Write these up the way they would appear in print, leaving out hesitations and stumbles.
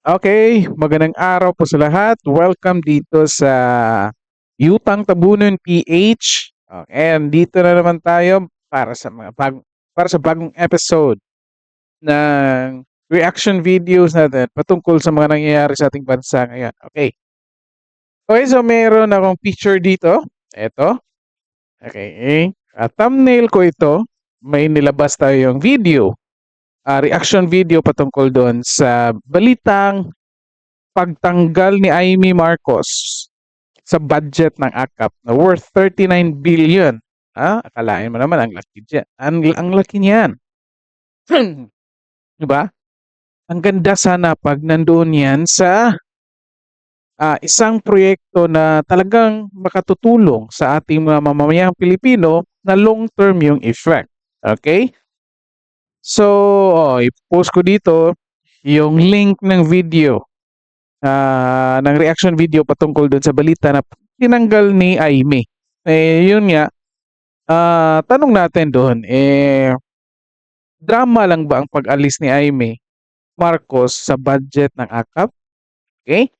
Okay, magandang araw po sa lahat. Welcome dito sa Yutang Tabunan PH. And dito na naman tayo para sa bagong episode ng reaction videos natin patungkol sa mga nangyayari sa ating bansa ngayon. Okay. Okay, so meron akong picture dito. Ito. Okay. Thumbnail ko ito. May nilabas tayong video. Reaction video patungkol doon sa balitang pagtanggal ni Amy Marcos sa budget ng AKAP na worth 39 billion. Akalain mo naman ang laki diyan. Ang laki niyan. 'Di ba? Ang ganda sana pag nandoon 'yan sa isang proyekto na talagang makatutulong sa ating mga mamamayang Pilipino na long-term yung effect. Okay? So, i-post ko dito yung link ng video ng reaction video patungkol dun sa balita na tinanggal ni Aimee. Yun nga, tanong natin doon, drama lang ba ang pag-alis ni Aimee Marcos sa budget ng AKAP? Okay?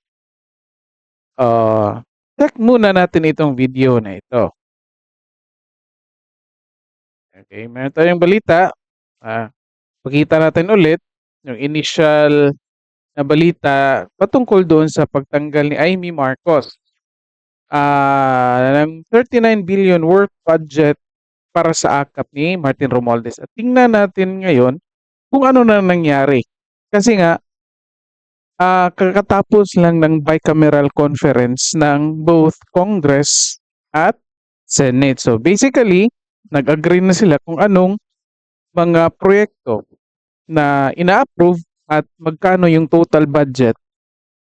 Check muna natin itong video na ito. Okay, meron tayong balita. Pakita natin ulit yung initial na balita patungkol doon sa pagtanggal ni Aimee Marcos ng 39 billion worth budget para sa AKAP ni Martin Romualdez. At tingnan natin ngayon kung ano na nangyari. Kasi nga, kakatapos lang ng bicameral conference ng both Congress at Senate. So basically, nag-agree na sila kung anong mga proyekto na ina-approve at magkano yung total budget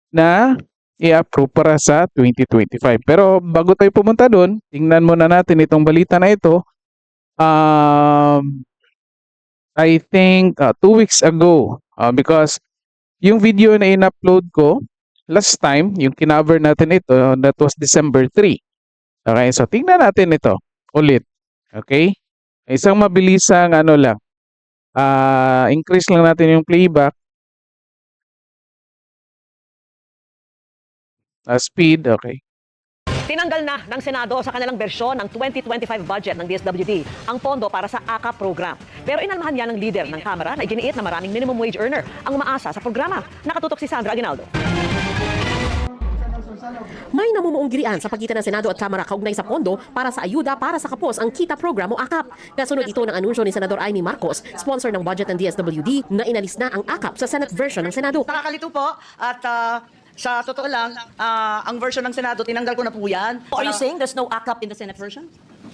na i-approve para sa 2025. Pero bago tayo pumunta doon, tingnan muna natin itong balita na ito. I think 2 weeks ago, because yung video na in-upload ko last time, yung kinover natin ito, that was December 3. Okay, so tingnan natin ito ulit. Okay? Isang mabilisang ano lang, increase lang natin yung playback, speed, okay. Tinanggal na ng Senado sa kanilang bersyon ng 2025 budget ng DSWD ang pondo para sa AKAP program. Pero inalmahan yan ng leader ng Kamara na iginiit na maraming minimum wage earner ang umaasa sa programa. Nakatutok si Sandra Aguinaldo. May namumuong gilian sa pagitan ng Senado at Kamara kaugnay sa pondo para sa ayuda para sa kapos ang KITA program o AKAP. Kasunod ito ng anunsyo ni Senador Amy Marcos, sponsor ng budget ng DSWD, na inalis na ang AKAP sa Senate version ng Senado. Nakakalito po at sa totoo lang, ang version ng Senado, tinanggal ko na po yan. Are you saying there's no AKAP in the Senate version?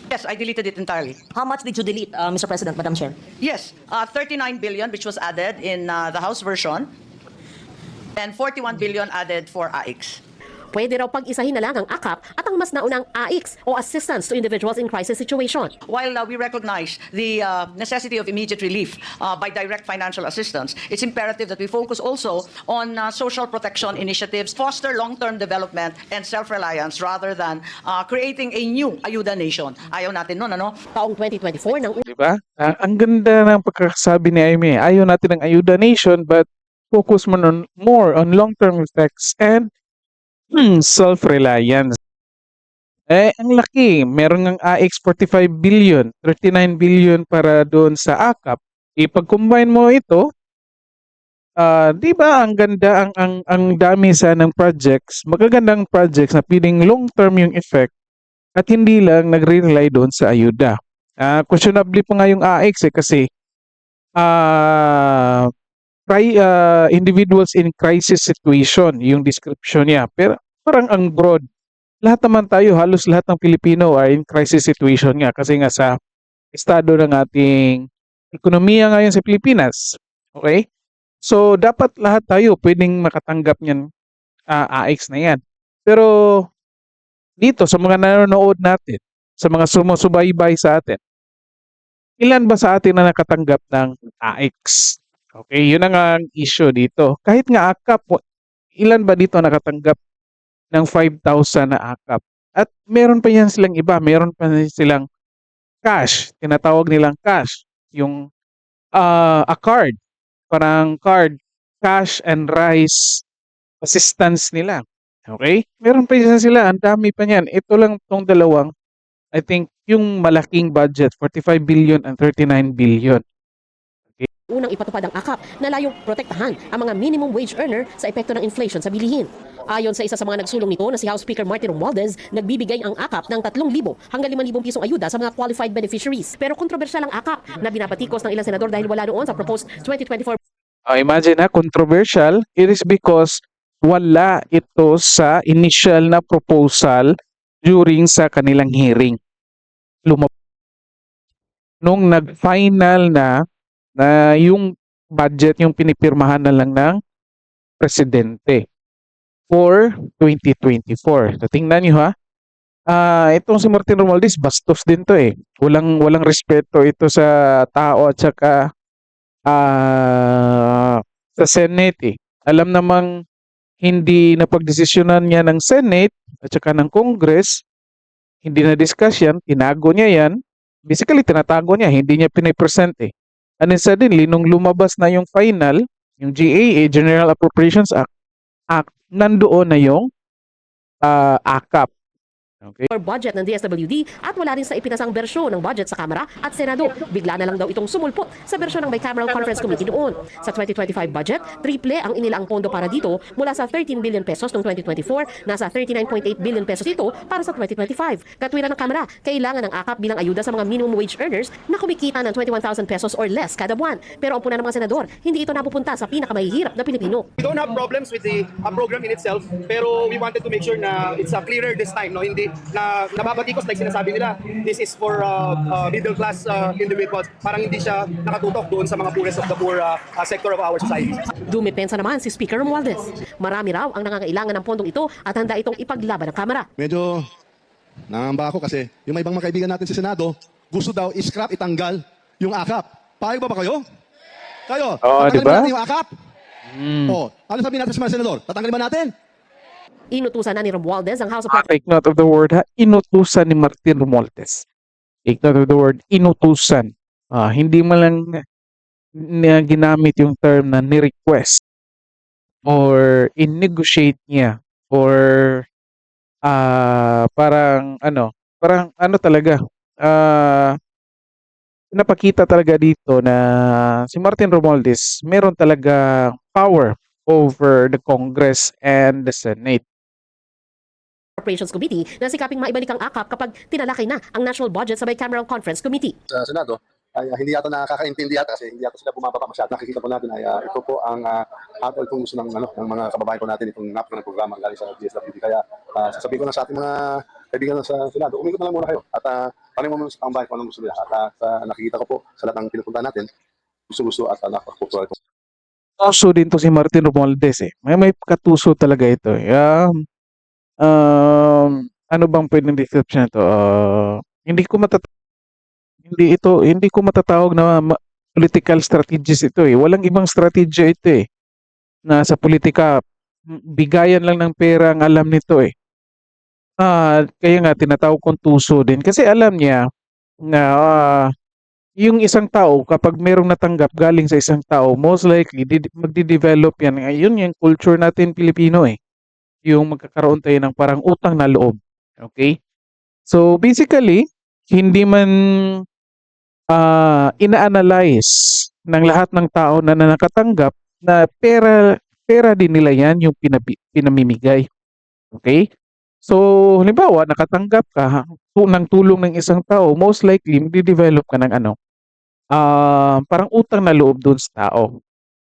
Yes, I deleted it entirely. How much did you delete, Mr. President, Madam Chair? Yes, 39 billion which was added in the House version and 41 billion added for AIX. Pwede raw pag-isahin na lang ang AKAP at ang mas naunang AIX o Assistance to Individuals in Crisis Situation. While we recognize the necessity of immediate relief by direct financial assistance, it's imperative that we focus also on social protection initiatives, foster long-term development and self-reliance rather than creating a new ayuda nation. Ayaw natin nun, ano? Taong 2024 ng Di ba? Ang ganda ng pagkakasabi ni Aimee. Ayaw natin ng ayuda nation but focus more on long-term effects and self-reliance. Ang laki. Meron ng AX 45 billion, 39 billion para doon sa AKAP. Ipag-combine mo ito, di ba ang ganda, ang dami ng projects, magagandang projects na piling long-term yung effect at hindi lang nagre-rely doon sa ayuda. Questionably pa nga yung AX kasi individuals in crisis situation, yung description niya. Pero parang ang broad. Lahat naman tayo, halos lahat ng Pilipino ay in crisis situation nga kasi nga sa estado ng ating ekonomiya ngayon sa Pilipinas. Okay? So, dapat lahat tayo pwedeng makatanggap niyan, AX na yan. Pero dito, sa mga nanonood natin, sa mga sumusubaybay sa atin, ilan ba sa atin na nakatanggap ng AX? Okay, yun ang issue dito. Kahit nga AKAP, ilan ba dito nakatanggap ng 5,000 na AKAP? At meron pa yan silang iba, meron pa silang cash, tinatawag nilang cash, yung a card, parang card, cash and rice assistance nila. Okay? Meron pa isa sila, ang dami pa niyan. Ito lang tong dalawang, I think, yung malaking budget, 45 billion and 39 billion. Unang ipatupad ang AKAP na layong protektahan ang mga minimum wage earner sa epekto ng inflation sa bilihin. Ayon sa isa sa mga nagsulong nito na si House Speaker Martin Romualdez, nagbibigay ang AKAP ng 3,000 hanggang 5,000 pisong ayuda sa mga qualified beneficiaries. Pero kontrobersyal ang AKAP na binabatikos ng ilang senador dahil wala noon sa proposed 2024 Imagine controversial, it is because wala ito sa initial na proposal during sa kanilang hearing. Nung nag-final na yung budget yung pinipirmahan na lang ng presidente for 2024. So tingnan niyo ha. Itong si Martin Romualdez bastos din to eh. Walang respeto ito sa tao at saka sa Senate eh. Alam namang hindi napagdesisyonan niya ng Senate at saka ng Congress, hindi na discuss yan, tinago niya yan. Basically, tinatago niya, hindi niya pinipresent eh. And then suddenly, nung lumabas na yung final, yung GAA, General Appropriations Act nandoon na yung AKAP. Okay? budget ng DSWD at wala rin sa ipinasang bersyon ng budget sa Kamara at Senado. Bigla na lang daw itong sumulpot sa bersyon ng Bicameral Conference Committee noon. Sa 2025 budget, triple ang inilaang pondo para dito mula sa 13 billion pesos noong 2024, nasa 39.8 billion pesos ito para sa 2025. Katwiran ng Kamara, kailangan ng AKAP bilang ayuda sa mga minimum wage earners na kumikita ng 21,000 pesos or less kada buwan. Pero ang puna ng mga senador, hindi ito napupunta sa pinakamahihirap na Pilipino. We don't have problems with the program in itself, pero we wanted to make sure na it's clearer this time, no? Hindi na nababatikos like sinasabi nila, this is for middle class individuals. Parang hindi siya nakatutok doon sa mga poorest of the poor sector of our society. Dumipensa naman si Speaker Romualdez. Marami raw ang nangangailangan ng pondong ito at handa itong ipaglaban ng Kamara. Medyo nangamba ako kasi yung may ibang mga kaibigan natin sa Senado, gusto daw i-scrap, itanggal yung AKAP. Payag ba kayo? Kayo? Oo, tatanggalin di ba? ba natin yung AKAP? Ano sabihin natin sa mga senador? Tatanggalin ba natin? Inutusan na ni Romualdez ang House of Take note of the word ha, inutusan ni Martin Romualdez. Take note of the word inutusan. Hindi mo lang ginamit yung term na ni-request or in-negotiate niya or parang ano talaga napakita talaga dito na si Martin Romualdez meron talaga power over the Congress and the Senate. Appropriations Committee na sikaping maibalik ang AKAP kapag tinalakay na ang national budget sa Bicameral Conference Committee. Sa Senado, ay hindi yata nakakaintindi yata kasi hindi yata sila bumababa masyado. Nakikita po natin ay ito po ang actual kung gusto ng mga kababayan po natin itong napaka ng programa galing sa DSWD. Kaya sasabihin ko na sa ating mga kaibigan sa Senado, umikot na lang muna kayo at paling mo muna sa kababayan kung anong gusto nila. At nakikita ko po sa lahat ng pinupunta natin, gusto at nakakaputuwa ito. Tuso din to si Martin Romualdez eh. May katuso talaga ito eh. Ano bang pwedeng description nito? Hindi ko matatawag na political strategies ito eh. Walang ibang strategy ito eh. Na sa politika, bigayan lang ng pera ang alam nito eh. Kaya nga tinatawag kong tuso din kasi alam niya na yung isang tao kapag merong natanggap galing sa isang tao, most likely magdi-develop yan. Ayun yung culture natin Pilipino eh. Yung magkakaroon tayo ng parang utang na loob. Okay? So basically, hindi man ina-analyze ng lahat ng tao na nakatanggap na pera din nila yan yung pinamimigay. Okay? So, halimbawa, nakatanggap ka ng tulong ng isang tao, most likely, magdi-develop ka ng parang utang na loob doon sa tao.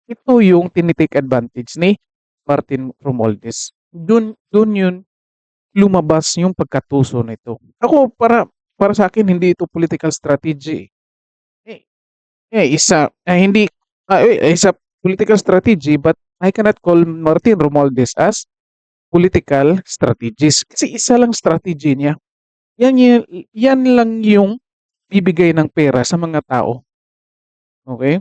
Ito yung tinitake advantage ni Martin Romualdez. Doon yun lumabas yung pagkatuso nito. Ako, para sa akin, hindi ito political strategy. Isa political strategy, but I cannot call Martin Romualdez as political strategist. Kasi isa lang strategy niya. Yan lang yung bibigay ng pera sa mga tao. Okay?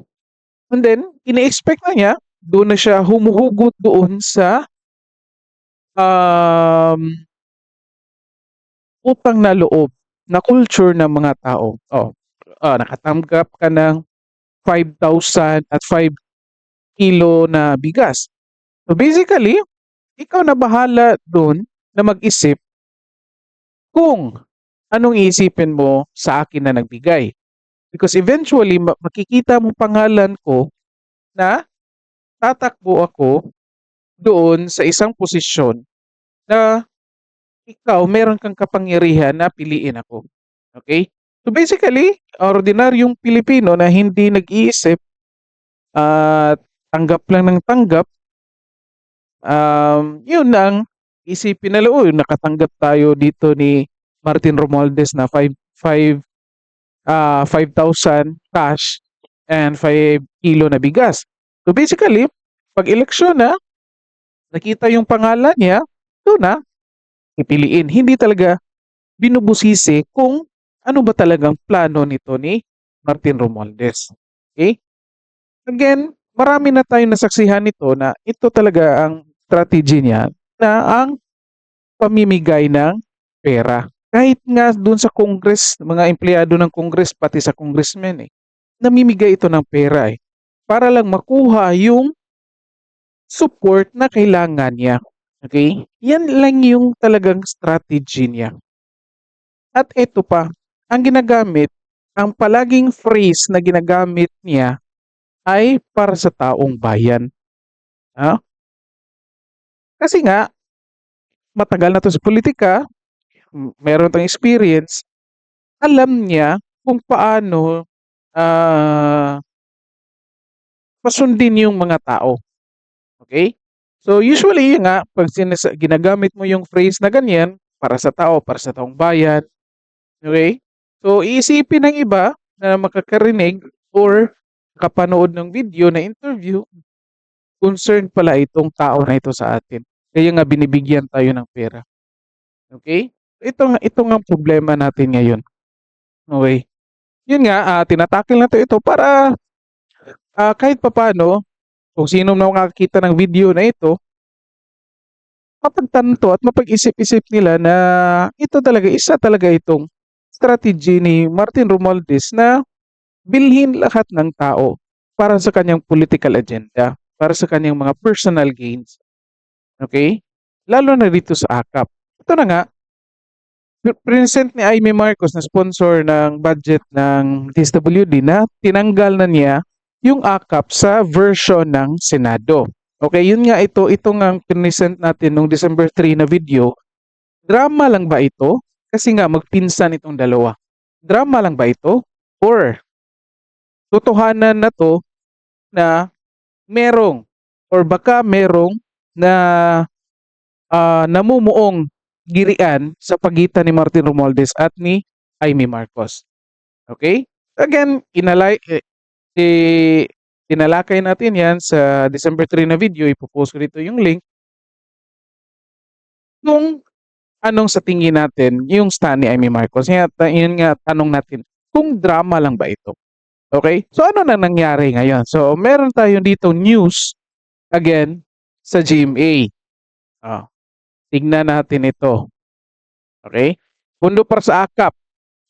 And then, ina-expect na niya, doon na siya humuhugot doon sa utang na loob na culture ng mga tao. Nakatanggap ka ng 5,000 at 5 kilo na bigas. So basically, ikaw na bahala doon na mag-isip kung anong iisipin mo sa akin na nagbigay. Because eventually, makikita mo pangalan ko na tatakbo ako doon sa isang posisyon na ikaw meron kang kapangyarihan na piliin ako. Okay? So basically, ordinaryong Pilipino na hindi nag-iisip at tanggap lang ng tanggap, yun ang isipin nila, "Uy, nakatanggap tayo dito ni Martin Romualdez na 5,000 cash and 5 kilo na bigas." So basically, pag eleksyon na, nakita yung pangalan niya, doon na, pipiliin. Hindi talaga binubusisi kung ano ba talagang plano nito ni Martin Romualdez. Okay? Again, marami na tayong nasaksihan nito na ito talaga ang strategy niya na ang pamimigay ng pera. Kahit nga doon sa Congress, mga empleyado ng Congress, pati sa congressmen namimigay ito ng pera para lang makuha yung support na kailangan niya. Okay? Yan lang yung talagang strategy niya. At ito pa, ang ginagamit, ang palaging phrase na ginagamit niya ay para sa taong bayan. Ah? Kasi nga, matagal na to sa politika, meron tayong experience, alam niya kung paano pasundin yung mga tao. Okay? So usually yun nga, pag ginagamit mo yung phrase na ganyan, para sa tao, para sa taong bayan, okay? So iisipin ng iba na makakarinig or kapanood ng video na interview, concerned pala itong tao na ito sa atin. Kaya nga binibigyan tayo ng pera. Okay? Ito nga ang problema natin ngayon. Okay? Yun nga, tinatakil natin ito para kahit papaano, kung sino na makakita ng video na ito, mapagtanto at mapag-isip-isip nila na ito talaga, isa talaga itong strategy ni Martin Romualdez na bilhin lahat ng tao para sa kanyang political agenda, para sa kanyang mga personal gains. Okay? Lalo na dito sa AKAP. Ito na nga, present ni Amy Marcos na sponsor ng budget ng DSWD na tinanggal na niya yung AKAP sa version ng Senado. Okay, yun nga ito nga present natin nung December 3 na video. Drama lang ba ito? Kasi nga magpinsan itong dalawa. Drama lang ba ito? Or totohanan na to na merong or baka merong na namumuong girian sa pagitan ni Martin Romualdez at ni Amy Marcos. Okay? Again, tinalakay natin yan sa December 3 na video. Ipopost ko dito yung link. Kung anong sa tingin natin yung stand ni Amy Marcos. Yun nga tanong natin, kung drama lang ba ito? Okay? So ano na nangyari ngayon? So meron tayong dito news again sa GMA. Tignan natin ito. Okay? Pundo para sa AKAP,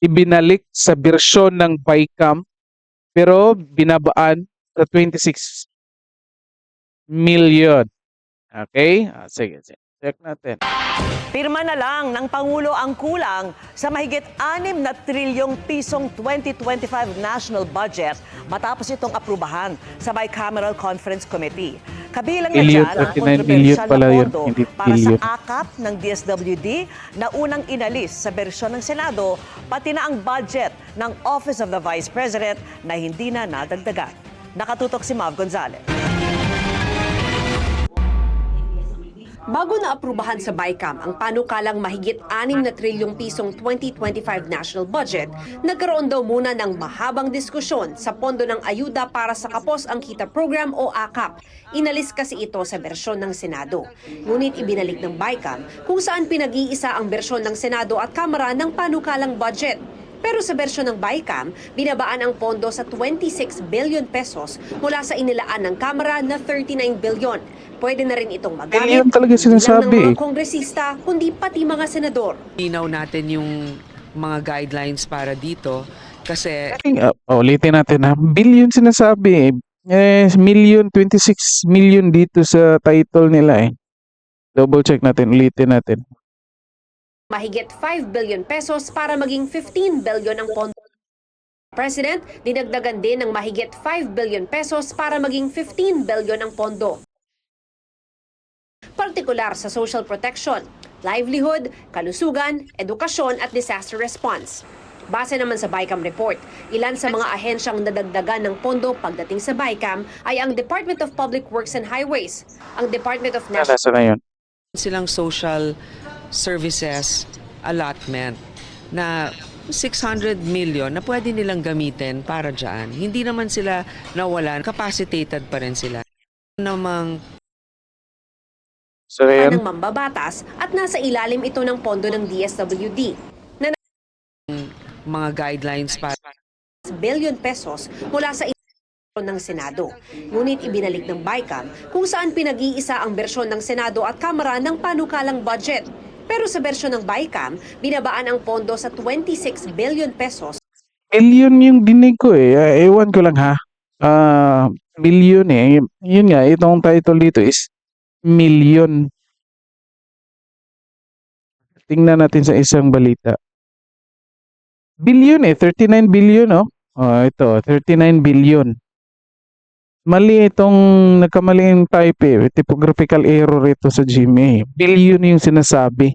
ibinalik sa bersyon ng BICAM pero binabaan sa 26 million. Okay? Sige. Check natin. Pirma na lang ng Pangulo ang kulang sa mahigit 6 na trilyong pisong 2025 national budget matapos itong aprubahan sa Bicameral Conference Committee. Kabilang na Billion, dyan ang 39 billion kontrobersyal na pala yun, pondo hindi para sa billion. AKAP ng DSWD na unang inalis sa bersyon ng Senado, pati na ang budget ng Office of the Vice President na hindi na nadagdagan. Nakatutok si Mav Gonzalez. Bago na aprubahan sa BICAM ang panukalang mahigit 6 na trilyong pisong 2025 national budget, nagkaroon daw muna ng mahabang diskusyon sa pondo ng Ayuda para sa Kapos ang Kita Program o AKAP. Inalis kasi ito sa bersyon ng Senado. Ngunit ibinalik ng BICAM kung saan pinag-iisa ang bersyon ng Senado at Kamara ng panukalang budget. Pero sa bersyon ng BICAM, binabaan ang pondo sa 26 billion pesos mula sa inilaan ng Kamara na 39 billion. Pwede na rin itong magamit Yan talaga hindi lang sinasabi ng mga kongresista, kundi pati mga senador. Linaw natin yung mga guidelines para dito kasi Ulitin natin ha. Billion sinasabi million, 26 million dito sa title nila Double check natin, ulitin natin. Mahigit 5 billion pesos para maging 15 billion ang pondo. President, dinagdagan din ng mahigit 5 billion pesos para maging 15 billion ang pondo. Partikular sa social protection, livelihood, kalusugan, edukasyon at disaster response. Base naman sa BICAM report, ilan sa mga ahensyang nadagdagan ng pondo pagdating sa BICAM ay ang Department of Public Works and Highways, ang Department of National Nasa na yun? Silang social services allotment na 600 million na pwede nilang gamitin para dyan. Hindi naman sila nawalan, capacitated pa rin sila. Namang So, ng yun. mambabatas at nasa ilalim ito ng pondo ng DSWD na mga guidelines para billion pesos mula sa ng Senado. Ngunit ibinalik ng BICAM kung saan pinag-iisa ang bersyon ng Senado at Kamara ng panukalang budget. Pero sa bersyon ng BICAM, binabaan ang pondo sa 26 billion pesos. Billion yung dinig ko eh. Ewan ko lang ha. Billion eh. Yun nga, itong title dito is million. Tingnan natin sa isang balita. Billion eh, 39 billion oh. Oh, ito, 39 billion. Mali itong nagkamali yung type eh. Typographical error ito sa GMA. Billion yung sinasabi.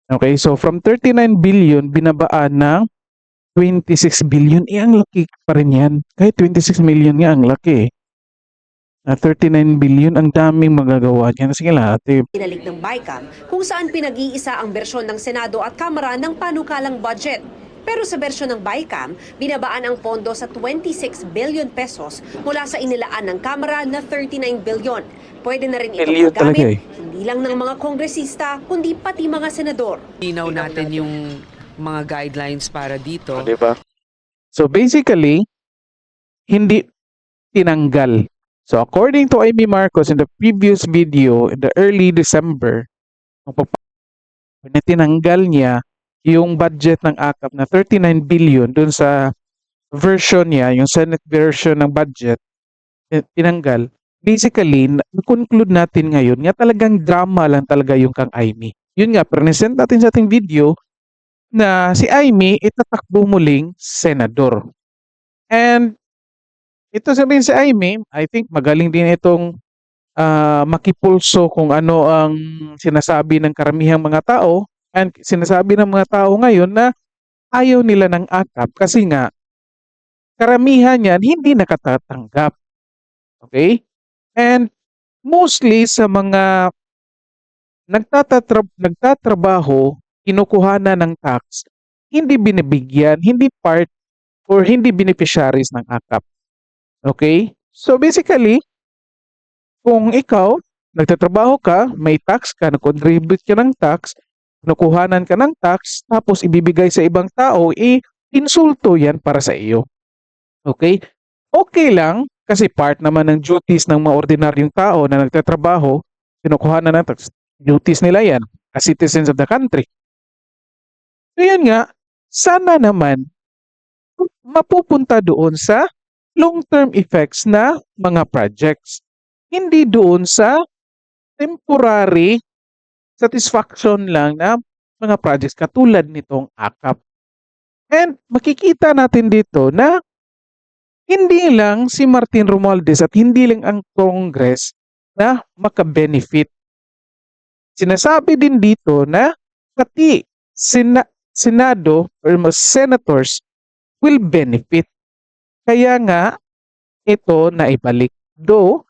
Okay, so from 39 billion, binabaan ng 26 billion. Eh, ang laki pa rin yan. Kahit 26 million nga, ang laki eh. 39 billion, ang daming magagawa niyan. Sige lahat eh. Binalik ng BICAM kung saan pinag-iisa ang bersyon ng Senado at Kamara ng panukalang budget. Pero sa bersyon ng BICAM, binabaan ang pondo sa 26 billion pesos mula sa inilaan ng Kamara na 39 billion. Pwede na rin itong Billion talaga magamit, eh. hindi lang ng mga kongresista, kundi pati mga senador. linaw natin yung mga guidelines para dito. Di ba? So basically, hindi tinanggal. So according to Amy Marcos in the previous video in the early December, tinanggal niya yung budget ng AKAP na 39 billion dun sa version niya, yung Senate version ng budget, tinanggal. Basically, conclude natin ngayon nga talagang drama lang talaga yung kang Amy. Yun nga, present natin sa ating video na si Amy itatakbo muling senador. And ito sabihin si Amy, I think magaling din itong makipulso kung ano ang sinasabi ng karamihang mga tao and sinasabi ng mga tao ngayon na ayaw nila ng AKAP kasi nga karamihan yan hindi nakatatanggap. Okay? And mostly sa mga nagtatrabaho, kinukuhanan ng tax, hindi binibigyan, hindi part or hindi beneficiaries ng AKAP. Okay? So basically, kung ikaw, nagtatrabaho ka, may tax ka, nag-contribute ka ng tax, kinukuhanan ka ng tax, tapos ibibigay sa ibang tao, insulto yan para sa iyo. Okay? Okay lang, kasi part naman ng duties ng mga ordinaryong tao na nagtatrabaho, kinukuhanan ng tax, duties nila yan, as citizens of the country. So yan nga, sana naman, mapupunta doon sa long-term effects na mga projects. Hindi doon sa temporary satisfaction lang na mga projects katulad nitong AKAP. And makikita natin dito na hindi lang si Martin Romualdez at hindi lang ang Congress na makabenefit. Sinasabi din dito na pati Senado or mga senators will benefit. Kaya nga ito na ibalik. Though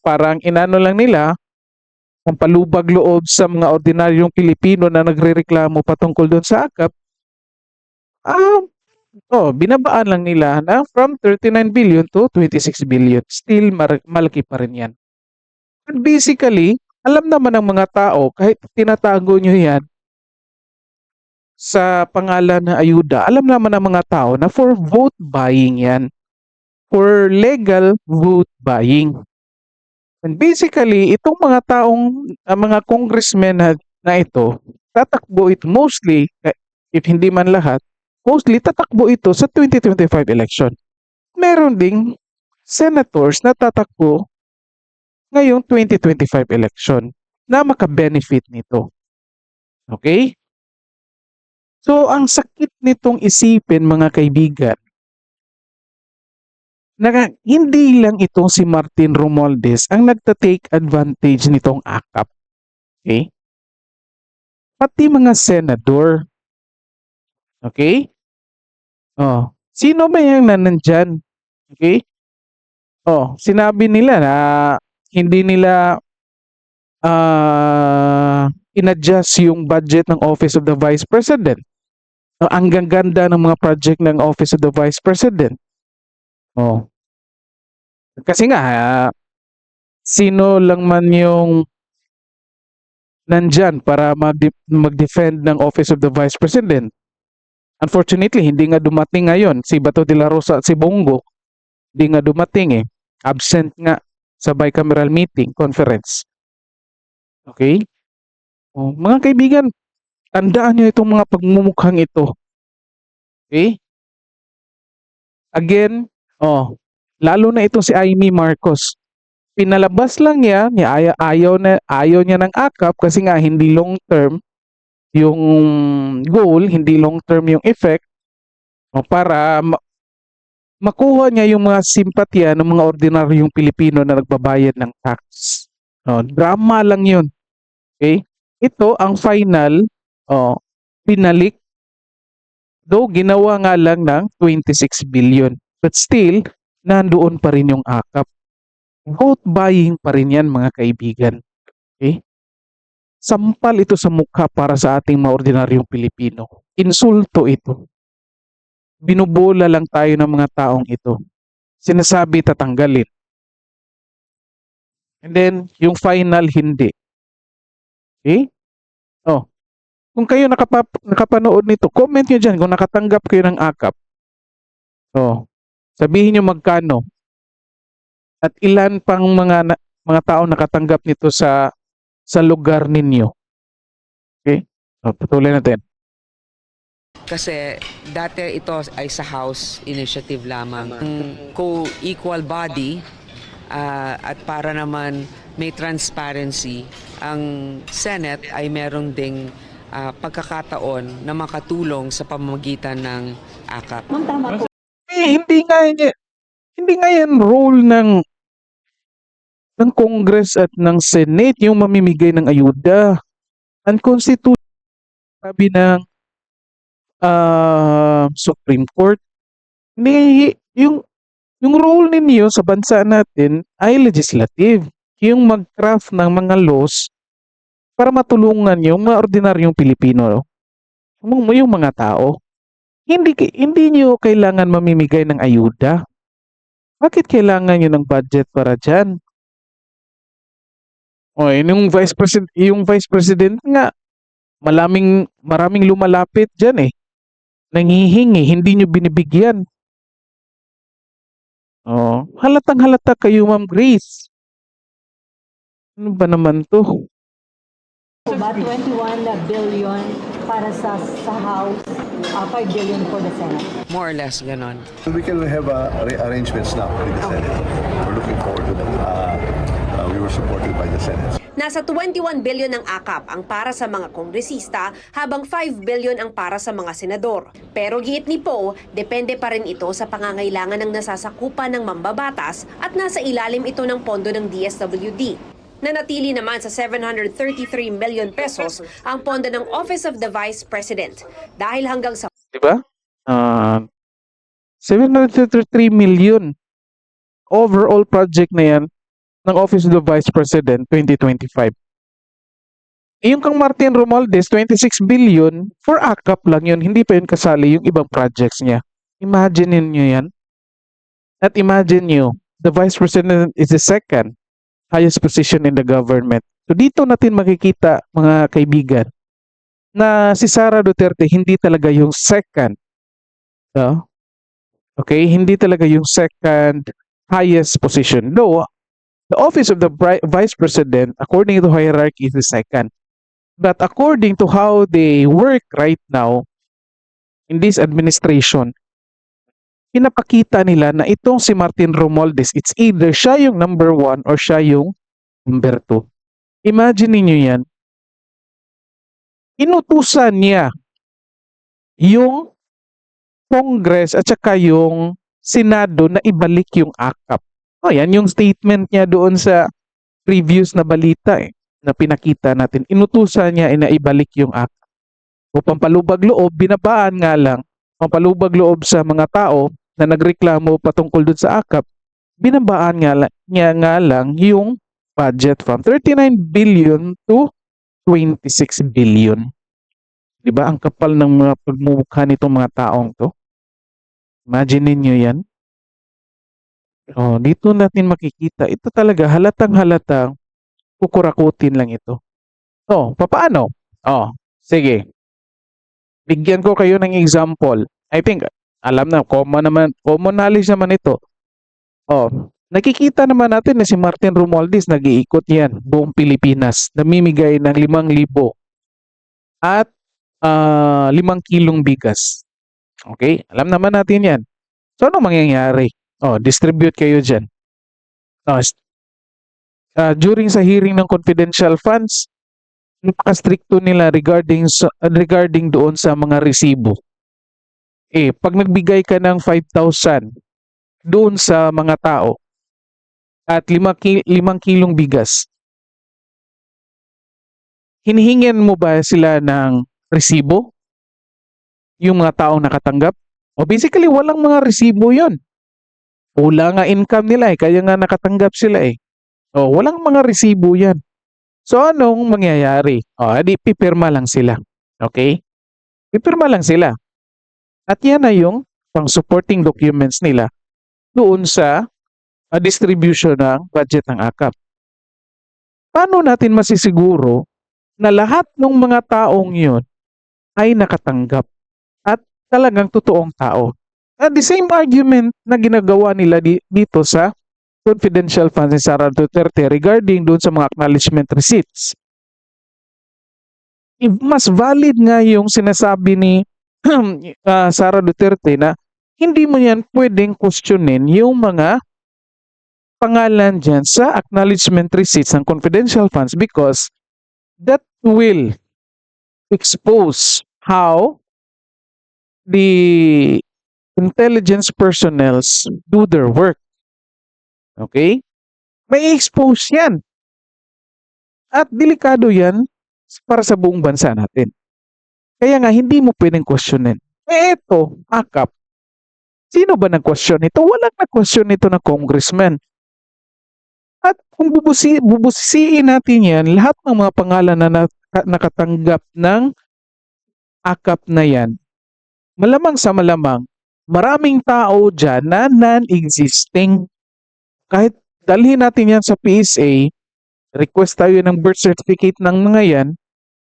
parang inano lang nila ang palubag loob sa mga ordinaryong Pilipino na nagrereklamo patungkol doon sa AKAP. Binabaan lang nila na from 39 billion to 26 billion. Still malaki pa rin yan. But basically, alam naman ng mga tao kahit tinatago nyo yan sa pangalan na ayuda, alam naman ng mga tao na for vote buying yan. For legal vote buying. And basically, itong mga taong, mga congressmen na ito, tatakbo ito mostly, if hindi man lahat, mostly tatakbo ito sa 2025 election. Meron ding senators na tatakbo ngayong 2025 election na makabenefit nito. Okay? So, ang sakit nitong isipin mga kaibigan, na hindi lang itong si Martin Romualdez ang nagta-take advantage nitong AKAP. Okay? Pati mga senador. Okay? Oh, sino ba yung nandyan? Okay? Oh, sinabi nila na hindi nila inadjust yung budget ng Office of the Vice President. Ang gaganda ng mga project ng Office of the Vice President. Oh. Kasi nga, sino lang man yung nandyan para mag-defend ng Office of the Vice President. Unfortunately, hindi nga dumating ngayon. Si Bato de la Rosa at si Bongo, hindi nga dumating eh. Absent nga sa bicameral meeting, conference. Okay? Oh, mga kaibigan, tandaan nyo itong mga pagmumukhang ito. Okay? Again, lalo na itong si Amy Marcos. Pinalabas lang niya ayaw niya ng AKAP kasi nga hindi long term yung goal, hindi long term yung effect para makuha niya yung mga simpatya ng mga ordinaryong Pilipino na nagbabayad ng tax. Drama lang yun. Okay? Ito ang final, pinalik. Though ginawa nga lang ng 26 billion. But still, nandoon pa rin yung AKAP. Vote buying pa rin yan mga kaibigan. Okay? Sampal ito sa mukha para sa ating mga ordinaryong Pilipino. Insulto ito. Binubola lang tayo ng mga taong ito. Sinasabi tatanggalin. And then, yung final, hindi. Okay? Kung kayo nakapanood nito, comment nyo dyan kung nakatanggap kayo ng AKAP. Sabihin nyo magkano. At ilan pang mga tao nakatanggap nito sa lugar ninyo. Okay? Patuloy natin. Kasi dati ito ay sa House initiative lamang. Co-equal body at para naman may transparency, ang Senate ay merong ding pagkakataon na makatulong sa pamamagitan ng AKAP. Hindi nga yan role ng Congress at ng Senate yung mamimigay ng ayuda. Ang Constitution sabi ng Supreme Court, hindi yung role ninyo sa bansa natin ay legislative. Yung mag-craft ng mga laws para matulungan yung mga ordinaryong Pilipino, yung mga tao. Hindi nyo kailangan mamimigay ng ayuda. Bakit kailangan nyo ng budget para dyan? Yung Vice President nga, maraming lumalapit dyan eh. Nanghihingi, hindi nyo binibigyan. Halatang halata kayo, Ma'am Grace. Ano ba naman to? Ba 21 billion para sa House, 5 billion for the Senate. More or less, ganon. We can have arrangements now with the Senate. We're looking forward to that. We were supported by the Senate. Nasa 21 billion ang AKAP ang para sa mga kongresista habang 5 billion ang para sa mga senador. Pero giit ni Poe, depende pa rin ito sa pangangailangan ng nasasakupan ng mambabatas at nasa ilalim ito ng pondo ng DSWD. Nanatili naman sa 733 million pesos ang pondo ng Office of the Vice President dahil hanggang sa Diba? 733 million overall project na yan ng Office of the Vice President 2025. Yung kang Martin Romualdez, 26 billion for AKAP lang yun. Hindi pa yun kasali yung ibang projects niya. Imagine niyo yan. At imagine nyo, the Vice President is the second highest position in the government. So dito natin makikita, mga kaibigan, na si Sara Duterte hindi talaga yung second. Okay? Hindi talaga yung second highest position. Though, the office of the Vice President, according to hierarchy, is the second. But according to how they work right now in this administration, pinapakita nila na itong si Martin Romualdez, it's either siya yung number one or siya yung Number two, imagine ninyo yan, inutusan niya yung Congress at saka yung Senado na ibalik yung AKAP. O yan yung statement niya doon sa previous na balita na pinakita natin. Inutusan niya na ibalik yung AKAP. O pampalubag loob, binabaan nga lang, pampalubag loob sa mga tao na nagreklamo patungkol doon sa AKAP, binabaan niya nga lang yung budget from 39 billion to 26 billion. Diba? Ang kapal ng mga pagmumukha nitong mga taong to. Imagine niyo yan. Oh, dito natin makikita. Ito talaga halatang-halatang kukurakutin lang ito. Oh, papaano? Oh, sige. Bigyan ko kayo ng example. I think, alam na, common knowledge naman ito. Oh, nakikita naman natin na si Martin Romualdez nag-iikot yan buong Pilipinas. Namimigay ng 5,000 at 5 kilong bigas. Okay? Alam naman natin yan. So, ano mangyayari? Oh, distribute kayo dyan. Oh, during sa hearing ng confidential funds, napaka-stricto nila regarding doon sa mga resibo. Pag nagbigay ka ng 5,000 doon sa mga tao at 5 kilong bigas, hinihingan mo ba sila ng resibo? Yung mga taong nakatanggap? O basically, walang mga resibo yon. Wala nga income nila kaya nga nakatanggap sila O, walang mga resibo yan. So, anong mangyayari? O, adi, pipirma lang sila. Okay? Pipirma lang sila. At yan na yung pang-supporting documents nila doon sa distribution ng budget ng AKAP. Paano natin masisiguro na lahat ng mga taong yun ay nakatanggap at talagang totoong tao? At the same argument na ginagawa nila dito sa confidential funds ni Sara Duterte regarding doon sa mga acknowledgement receipts. Mas valid nga yung sinasabi ni Sara Duterte na hindi mo yan pwedeng questionin yung mga pangalan dyan sa acknowledgement receipts ng confidential funds because that will expose how the intelligence personnels do their work. Okay? May expose yan. At delikado yan para sa buong bansa natin. Kaya nga, hindi mo pwedeng questionin. Ito, AKAP. Sino ba nag-question ito? Walang nag-question ito na congressman. At kung bubusisiin natin yan, lahat ng mga pangalan na nakatanggap ng AKAP na yan, malamang sa malamang, maraming tao dyan na non-existing. Kahit dalhin natin yan sa PSA, request tayo ng birth certificate ng mga yan,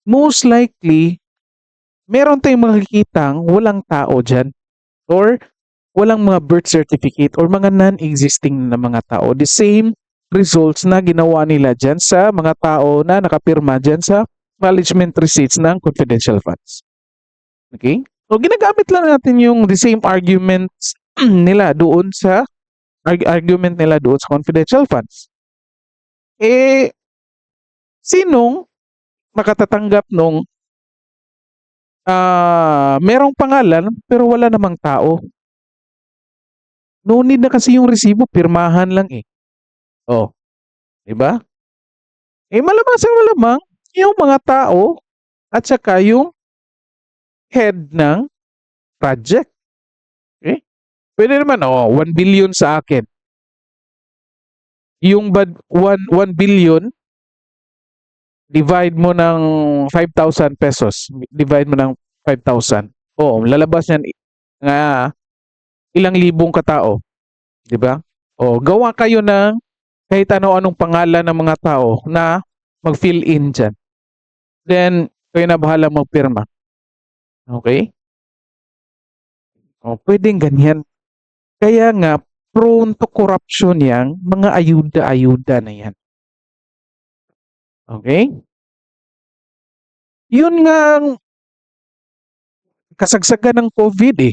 most likely, meron tayong makikitang walang tao dyan or walang mga birth certificate or mga non-existing na mga tao. The same results na ginawa nila dyan sa mga tao na nakapirma dyan sa acknowledgement receipts ng confidential funds. Okay? So, ginagamit lang natin yung the same arguments nila doon sa confidential funds. Sinong makatatanggap nung merong pangalan pero wala namang tao? No need na kasi yung resibo, pirmahan lang Oh, di ba? Malamang sa malamang, yung mga tao at saka yung head ng project. Okay? Pwede naman, 1 billion sa akin. Yung 1 billion, divide mo ng 5,000 pesos. Divide mo ng 5,000. Lalabas yan nga ilang libong katao. Di ba? Gawa kayo ng kahit ano-anong pangalan ng mga tao na mag-fill in dyan. Then, kayo na bahala magpirma. Okay? Pwedeng ganyan. Kaya nga, prone to corruption yang mga ayuda-ayuda na yan. Okay? Yun nga ang kasagsagan ng COVID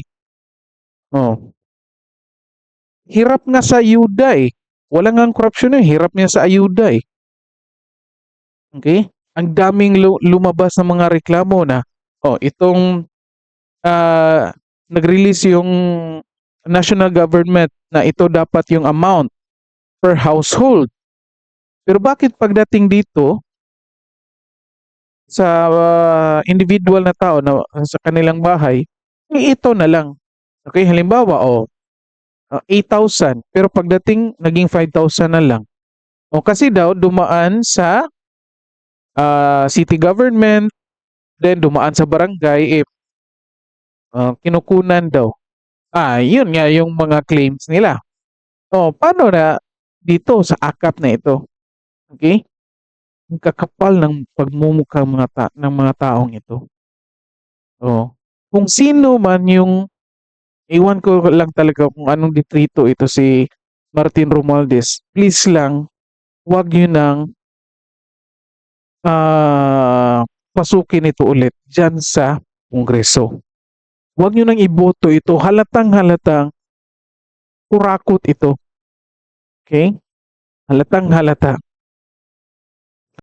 Hirap nga sa ayuda Wala nga ang korupsyon hirap niya sa ayuda Okay? Ang daming lumabas ng mga reklamo na, itong nag-release yung national government na ito dapat yung amount per household. Pero bakit pagdating dito sa individual na tao na sa kanilang bahay, ito na lang. Okay, halimbawa, 8,000 pero pagdating naging 5,000 na lang. Kasi daw dumaan sa city government, then dumaan sa barangay, kinukunan daw. Yun nga yung mga claims nila. Paano na dito sa akap na ito? Okay? Ang kakapal ng pagmumukha ng mga taong ito. Kung sino man yung, iwan ko lang talaga kung anong distrito ito si Martin Romualdez, please lang, wag yun nang pasukin ito ulit dyan sa Kongreso. Huwag nyo nang iboto ito. Halatang kurakot ito. Okay? Halatang-halata.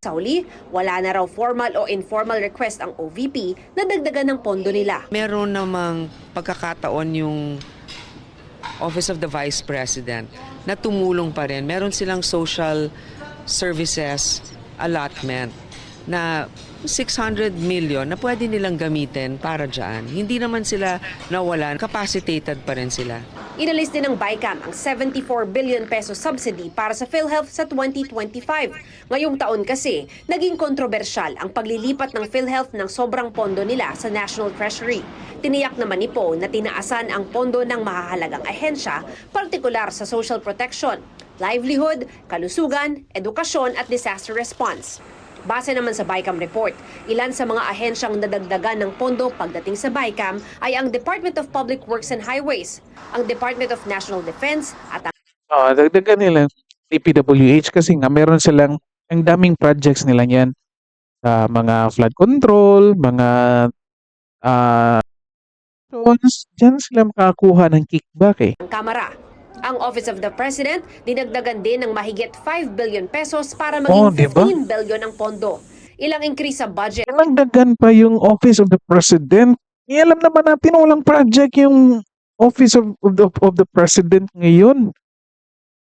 Sa huli, wala na raw formal o informal request ang OVP na dagdagan ng pondo nila. Meron namang pagkakataon yung Office of the Vice President na tumulong pa rin. Meron silang social services allotment na 600 million na pwede nilang gamitin para dyan. Hindi naman sila nawalan, capacitated pa rin sila. Inalis din ng BICAM ang 74 billion peso subsidy para sa PhilHealth sa 2025. Ngayong taon kasi, naging kontrobersyal ang paglilipat ng PhilHealth ng sobrang pondo nila sa National Treasury. Tiniyak naman ni Poe na tinaasan ang pondo ng mahahalagang ahensya, partikular sa social protection, livelihood, kalusugan, edukasyon at disaster response. Base naman sa BICAM report, ilan sa mga ahensyang nadagdagan ng pondo pagdating sa BICAM ay ang Department of Public Works and Highways, ang Department of National Defense at ang Dagdagan nila DPWH kasi nga meron silang ang daming projects nila yan sa mga flood control, mga dyan sila makakuha ng kickback Kamara. Ang Office of the President, dinagdagan din ng mahigit 5 billion pesos para maging diba? 15 billion ang pondo. Ilang increase sa budget. Nagdagan pa yung Office of the President. Alam naman natin walang project yung Office of the President ngayon.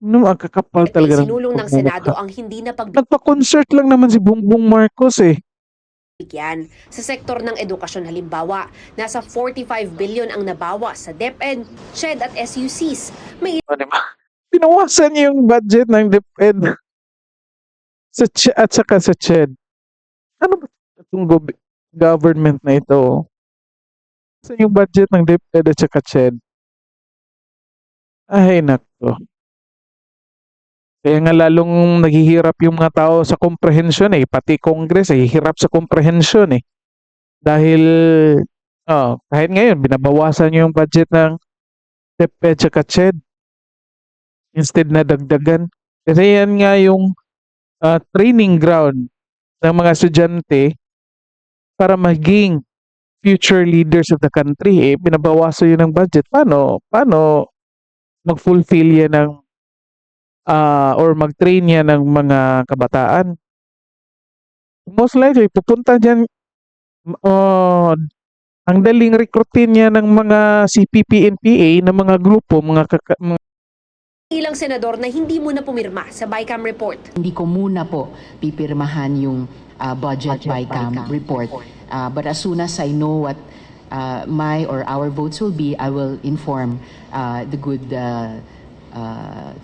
Ang kakapal talaga. Sinulong ng Senado ang hindi na Nagpa-concert lang naman si Bongbong Marcos pagbigyan. Sa sektor ng edukasyon halimbawa, nasa 45 billion ang nabawa sa DepEd, CHED at SUCs. May Diba? Pinawasan yung budget ng DepEd at saka sa CHED. Ano ba itong government na ito? Saan yung budget ng DepEd at saka CHED? Ay, nako. Kaya nga lalong naghihirap yung mga tao sa comprehension pati Congress hirap sa comprehension Dahil kahit ngayon binabawasan yung budget ng DepEd at CHED instead na dagdagan. Kasi yan nga yung training ground ng mga estudyante para maging future leaders of the country. Binabawasan yun ng budget. Paano mag-fulfill yan ng or mag-train yan ng mga kabataan? Most likely, pupunta dyan, ang daling recruitin niya ng mga CPP, NPA, ng mga grupo, ilang senador na hindi muna pumirma sa BICAM report. Hindi ko muna po pipirmahan yung budget BICAM report. But as soon as I know what my or our votes will be, I will inform the good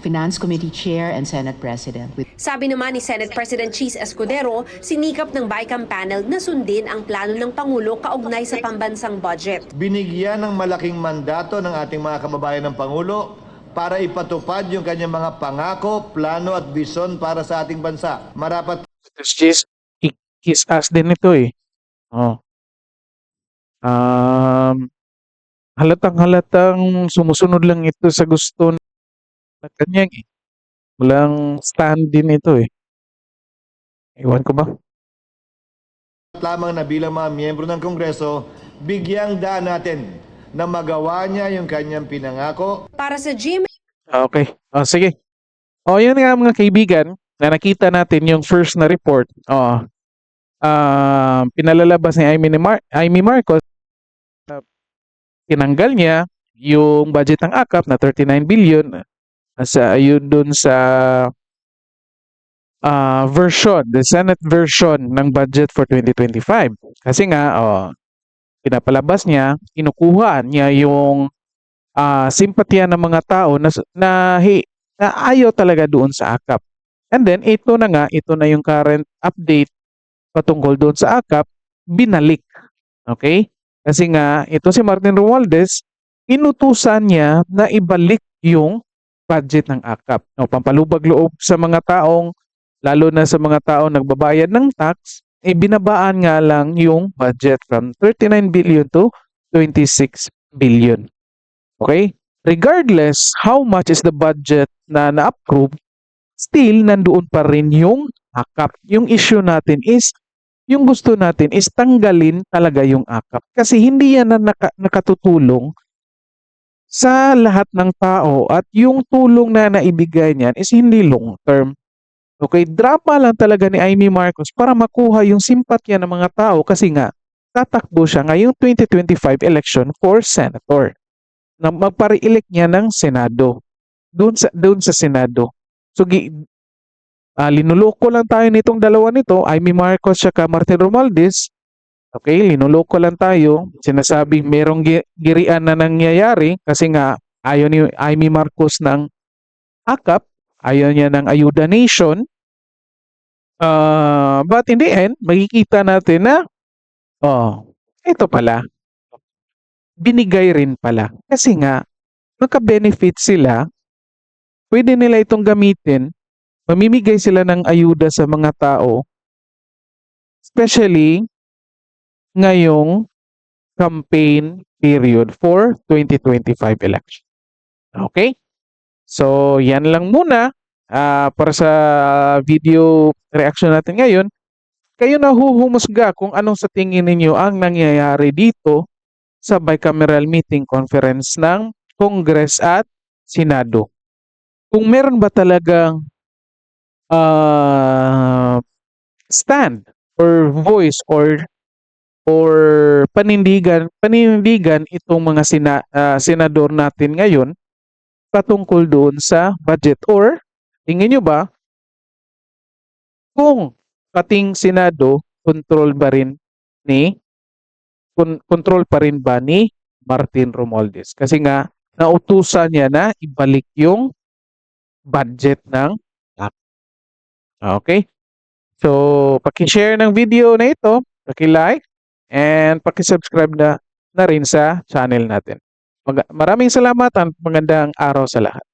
Finance Committee Chair and Senate President. Sabi naman ni Senate President Cheese Escudero, sinikap ng BICAM panel na sundin ang plano ng Pangulo kaugnay sa pambansang budget. Binigyan ng malaking mandato ng ating mga kababayan ng Pangulo para ipatupad yung kanyang mga pangako, plano at bisyon para sa ating bansa. Marapat kiss ass din ito halatang sumusunod lang ito sa gusto na kanyang walang stand din ito Ewan ko ba? lamang na bilang mga miyembro ng Kongreso, bigyang daan natin na magawa niya yung kanyang pinangako. Para sa GMA Okay. Sige. Yun nga mga kaibigan. na nakita natin yung first na report, pinalalabas ni Amy Marcos, tinanggal niya yung budget ng AKAP na 39 billion yun dun sa version, the Senate version ng budget for 2025. Kasi nga, pinapalabas niya, kinukuha niya yung simpatya ng mga tao na ayaw talaga doon sa AKAP. And then, ito na yung current update patungkol doon sa AKAP, binalik. Okay? Kasi nga, ito si Martin Romualdez, inutusan niya na ibalik yung budget ng AKAP. Pampalubag loob sa mga taong, lalo na sa mga taong nagbabayad ng tax, binabaan nga lang yung budget from 39 billion to 26 billion. Okay? Regardless how much is the budget na na-approve, still nandoon pa rin yung AKAP. Yung issue natin is, yung gusto natin is tanggalin talaga yung AKAP. Kasi hindi yan na nakatutulong sa lahat ng tao at yung tulong na naibigay niyan is hindi long term. Okay, drama lang talaga ni Amy Marcos para makuha yung simpatya ng mga tao kasi nga tatakbo siya ngayong 2025 election for senator. Na magpare-elect niya ng Senado. Doon sa Senado. So linuloko lang tayo nitong dalawa nito, Amy Marcos at Martin Romualdez. Okay, linuloko lang tayo. Sinasabing merong girian na nangyayari kasi nga ayaw ni Amy Marcos ng AKAP, ayaw niya ng Ayuda Nation. But in the end, makikita natin na ito pala, binigay rin pala. Kasi nga, magka-benefit sila, pwede nila itong gamitin, mamimigay sila ng ayuda sa mga tao, especially ngayong campaign period for 2025 election. Okay? So, yan lang muna para sa video reaction natin ngayon. Kayo na huhumusga kung anong sa tingin ninyo ang nangyayari dito sa bicameral meeting conference ng Congress at Senado. Kung meron ba talagang stand or voice or panindigan itong mga senador natin ngayon patungkol doon sa budget, or tingin nyo ba kung pating Senado control pa rin ni Martin Romualdez kasi nga nautusan niya na ibalik yung budget ng AKAP. Okay? So, paki-share ng video na ito, paki-like, and paki-subscribe na rin sa channel natin. Maraming salamat at magandang araw sa lahat.